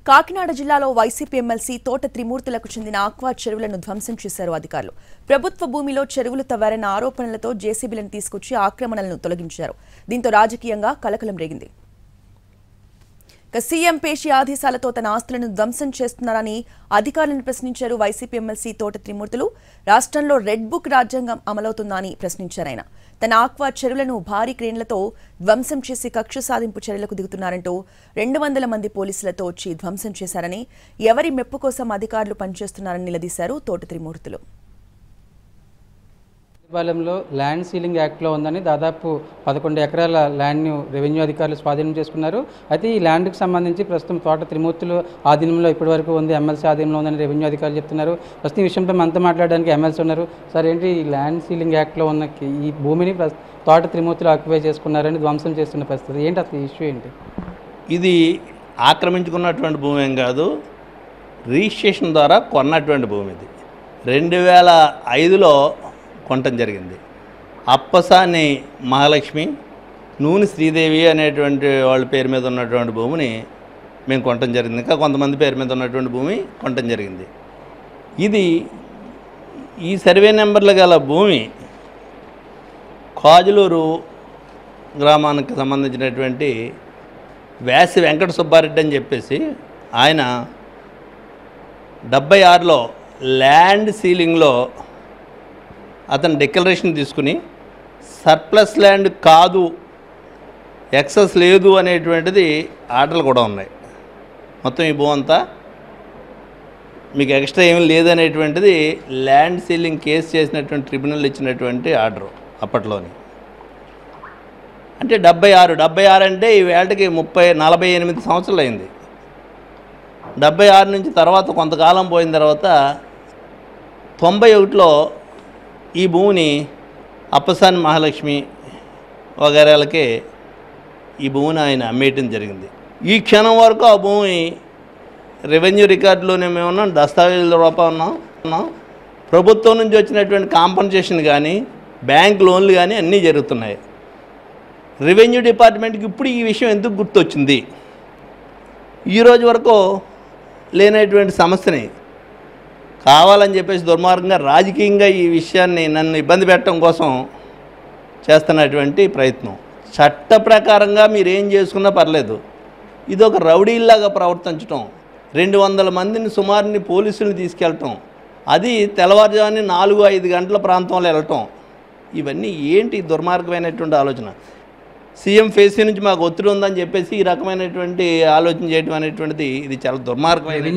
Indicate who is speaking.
Speaker 1: కాకినాడ జిల్లాలో YCP MLC తోట త్రిమూర్తులకు చెందిన ఆక్వా చెరువులను ధ్వంసం చేశారు అధికారులు. ప్రభుత్వ భూమిలో చెరువులు తవ్వారన్న ఆరోపణలతో జేసీబీలను తీసుకొచ్చి ఆక్రమణలను తొలగించారు. దీంతో రాజకీయంగా కలకలం రేగింది. సీఎం పేషి ఆదేశాలతో తన ఆస్తులను ధ్వంసం చేస్తున్నారని అధికారులను ప్రశ్నించారు వైసీపీ ఎమ్మెల్సీ తోట త్రిమూర్తులు. రాష్ట్రంలో రెడ్ బుక్ రాజ్యాంగం అమలవుతుందని ప్రశ్నించారు ఆయన. తన ఆక్వా చెరువులను భారీ క్రేన్లతో ధ్వంసం చేసి కక్ష సాధింపు చర్యలకు దిగుతున్నారంటూ 200 మంది పోలీసులతో వచ్చి ధ్వంసం చేశారని, ఎవరి మెప్పు కోసం అధికారులు పనిచేస్తున్నారని నిలదీశారు తోట త్రిమూర్తులు.
Speaker 2: పాలెంలో ల్యాండ్ సీలింగ్ యాక్ట్లో ఉందని దాదాపు 11 ఎకరాల ల్యాండ్ను రెవెన్యూ అధికారులు స్వాధీనం చేసుకున్నారు. అయితే ఈ ల్యాండ్కి సంబంధించి ప్రస్తుతం తోట త్రిమూర్తులు ఆధీనంలో ఇప్పటివరకు ఉంది, ఎమ్మెల్సీ ఆధీనంలో ఉందని రెవెన్యూ అధికారులు చెప్తున్నారు. ప్రస్తుతం ఈ విషయంపై మనతో మాట్లాడడానికి ఎమ్మెల్సీ ఉన్నారు. సార్, ఏంటి ఈ ల్యాండ్ సీలింగ్ యాక్ట్లో ఉన్న ఈ భూమిని తోట త్రిమూర్తులు ఆక్యుపై చేసుకున్నారని ధ్వంసం చేస్తున్న పరిస్థితి ఏంటి, అసలు ఇష్యూ ఏంటి?
Speaker 3: ఇది ఆక్రమించుకున్నటువంటి భూమి ఏం కాదు, రిజిస్ట్రేషన్ ద్వారా కొన్నటువంటి భూమి. ఇది 2005లో కొనటం జరిగింది. అప్పసాని మహాలక్ష్మి, నూనె శ్రీదేవి అనేటువంటి వాళ్ళ పేరు మీద ఉన్నటువంటి భూమిని మేము కొనటం జరిగింది. ఇంకా కొంతమంది పేరు మీద ఉన్నటువంటి భూమి కొనటం జరిగింది. ఇది ఈ సర్వే నెంబర్లు గల భూమి కాజులూరు గ్రామానికి సంబంధించినటువంటి వ్యాసి వెంకట సుబ్బారెడ్డి అని చెప్పేసి ఆయన 76లో ల్యాండ్ సీలింగ్లో అతను డిక్లరేషన్ తీసుకుని సర్ప్లస్ ల్యాండ్ కాదు, ఎక్సెస్ లేదు అనేటువంటిది ఆర్డర్లు కూడా ఉన్నాయి. మొత్తం ఈ భూమి అంతా మీకు ఎక్స్ట్రా ఏమీ లేదనేటువంటిది ల్యాండ్ సీలింగ్ కేసు చేసినటువంటి ట్రిబ్యునల్ ఇచ్చినటువంటి ఆర్డరు అప్పట్లోని. అంటే 76 అంటే ఈ వేళకి 48 సంవత్సరాలు అయింది. 76 నుంచి తర్వాత కొంతకాలం పోయిన తర్వాత 91లో ఈ భూమిని అప్పసాని మహాలక్ష్మి వగైరాలకే ఈ భూమిని ఆయన అమ్మేయటం జరిగింది. ఈ క్షణం వరకు ఆ భూమి రెవెన్యూ రికార్డులోనే మేము ఉన్నాం, దస్తావేజుల రూపంలో ఉన్నాం. ప్రభుత్వం నుంచి వచ్చినటువంటి కాంపన్సేషన్ కానీ బ్యాంక్ లోన్లు కానీ అన్నీ జరుగుతున్నాయి. రెవెన్యూ డిపార్ట్మెంట్కి ఇప్పుడు ఈ విషయం ఎందుకు గుర్తొచ్చింది? ఈరోజు వరకు లేనటువంటి సమస్యని కావాలని చెప్పేసి దుర్మార్గంగా రాజకీయంగా ఈ విషయాన్ని నన్ను ఇబ్బంది పెట్టడం కోసం చేస్తున్నటువంటి ప్రయత్నం. చట్ట ప్రకారంగా మీరు ఏం చేసుకున్నా పర్లేదు, ఇది ఒక రౌడీల్లాగా ప్రవర్తించటం, 200 మందిని సుమారుని పోలీసులను తీసుకెళ్ళటం, అది తెల్లవారుజామున 4-5 గంటల ప్రాంతంలో వెళ్ళటం, ఇవన్నీ ఏంటి దుర్మార్గమైనటువంటి ఆలోచన. సీఎం ఫేస్ నుంచి మాకు ఒత్తిడి ఉందని చెప్పేసి ఈ రకమైనటువంటి ఆలోచన చేయడం అనేటువంటిది ఇది చాలా దుర్మార్గమైన.